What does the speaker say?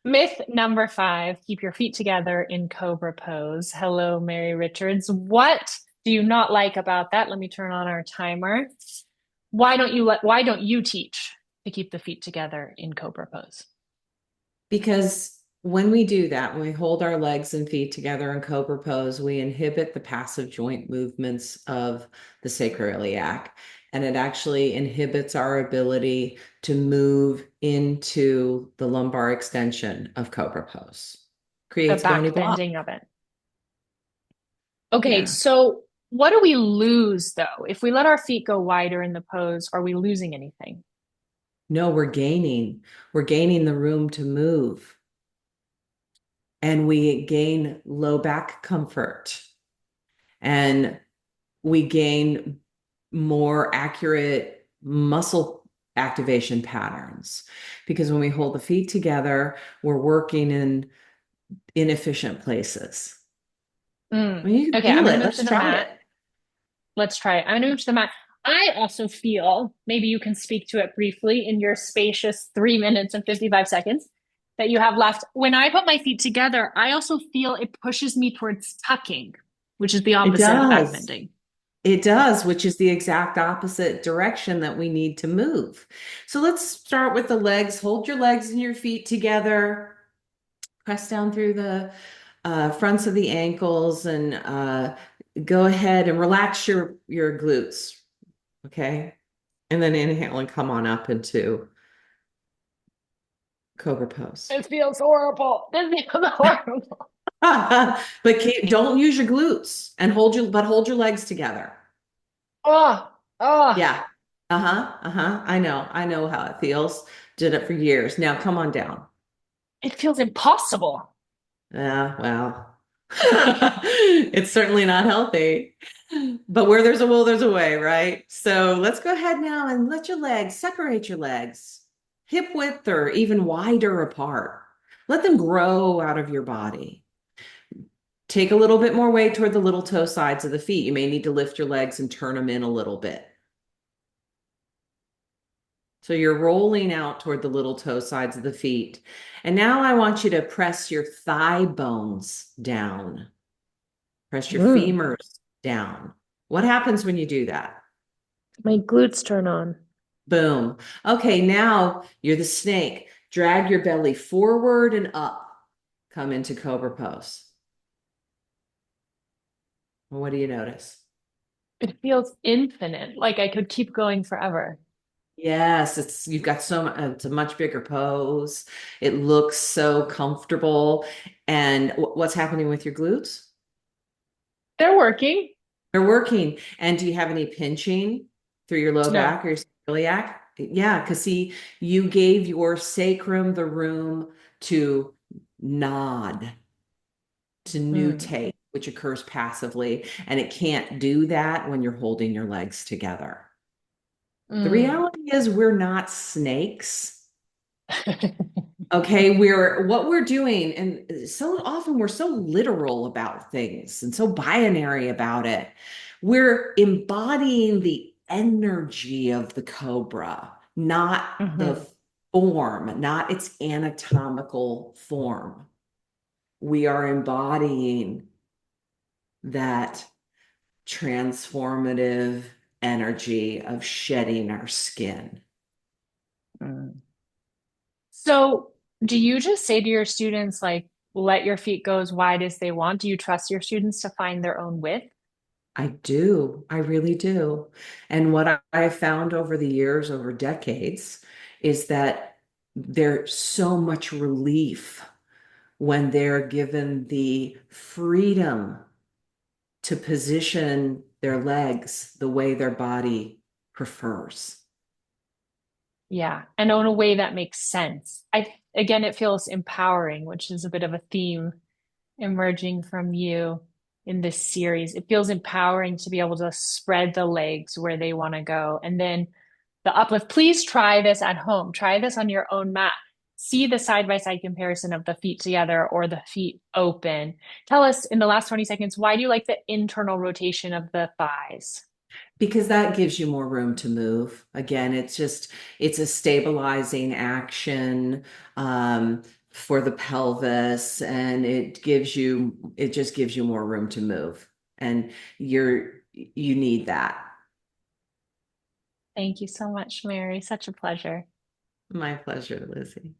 Myth number five, keep your feet together in Cobra pose. Hello, Mary Richards. What do you not like about that? Let me turn on our timer. Why don't you teach to keep the feet together in Cobra pose? Because when we do that, when we hold our legs and feet together in Cobra pose, we inhibit the passive joint movements of the sacroiliac. And it actually inhibits our ability to move into the lumbar extension of Cobra pose. The Creates bony back block. bending of it. Okay, Yeah. so what do we lose though? If we let our feet go wider in the pose, are we losing anything? No, we're gaining. We're gaining the room to move. And we gain low back comfort. And we gain more accurate muscle activation patterns because when we hold the feet together, we're working in inefficient places. I Mm. mean, you can Okay, I'm feel gonna it. move to Let's the try mat. it. Let's try it. I'm gonna move to the mat. I also feel, maybe you can speak to it briefly in your spacious 3 minutes and 55 seconds that you have left. When I put my feet together, I also feel it pushes me towards tucking, which is the It opposite of back does. bending. It does, which is the exact opposite direction that we need to move. So let's start with the legs. Hold your legs and your feet together. Press down through the fronts of the ankles and go ahead and relax your glutes. Okay. And then inhale and come on up into Cobra pose. It feels horrible. This feels horrible. Don't use your glutes and hold your legs together. Oh, oh, Yeah. Uh-huh. Uh-huh. I know how it feels. Did it for years. Now come on down. it feels impossible. Yeah, well, it's certainly not healthy. But where there's a will, there's a way, right? So let's go ahead now and let your legs separate your legs, hip width or even wider apart. Let them grow out of your body. Take a little bit more weight toward the little toe sides of the feet. You may need to lift your legs and turn them in a little bit. So you're rolling out toward the little toe sides of the feet. And now I want you to press your thigh bones down. Press your Mm. femurs down. What happens when you do that? My glutes turn on. Boom. Okay, now you're the snake. Drag your belly forward and up. Come into Cobra pose. What do you notice? It feels infinite, like I could keep going forever. Yes, it's you've got it's a much bigger pose. It looks so comfortable. And what's happening with your glutes? They're working. They're working. And do you have any pinching through your low No. back or your celiac? Yeah, because see, you gave your sacrum the room to nod, to Mm. nutate, which occurs passively. And it can't do that when you're holding your legs together. The Mm. reality is, we're not snakes. Okay, we're what we're doing, and so often we're so literal about things and so binary about it. We're embodying the energy of the cobra, not the Mhm. form, not its anatomical form. We are embodying that transformative energy of shedding our skin. Mm. So, do you just say to your students, like, let your feet go as wide as they want? Do you trust your students to find their own width? I do. I really do. And what I found over the years, over decades, is that there's so much relief when they're given the freedom to position their legs the way their body prefers. Yeah, and in a way that makes sense. Again, it feels empowering, which is a bit of a theme emerging from you in this series. It feels empowering to be able to spread the legs where they want to go. And then the uplift. Please try this at home. Try this on your own mat. See the side by side comparison of the feet together or the feet open. Tell us in the last 20 seconds, why do you like the internal rotation of the thighs? Because that gives you more room to move. Again, it's a stabilizing action. for the pelvis, and it just gives you more room to move. And you need that. Thank you so much, Mary. Such a pleasure. My pleasure, Lizzie.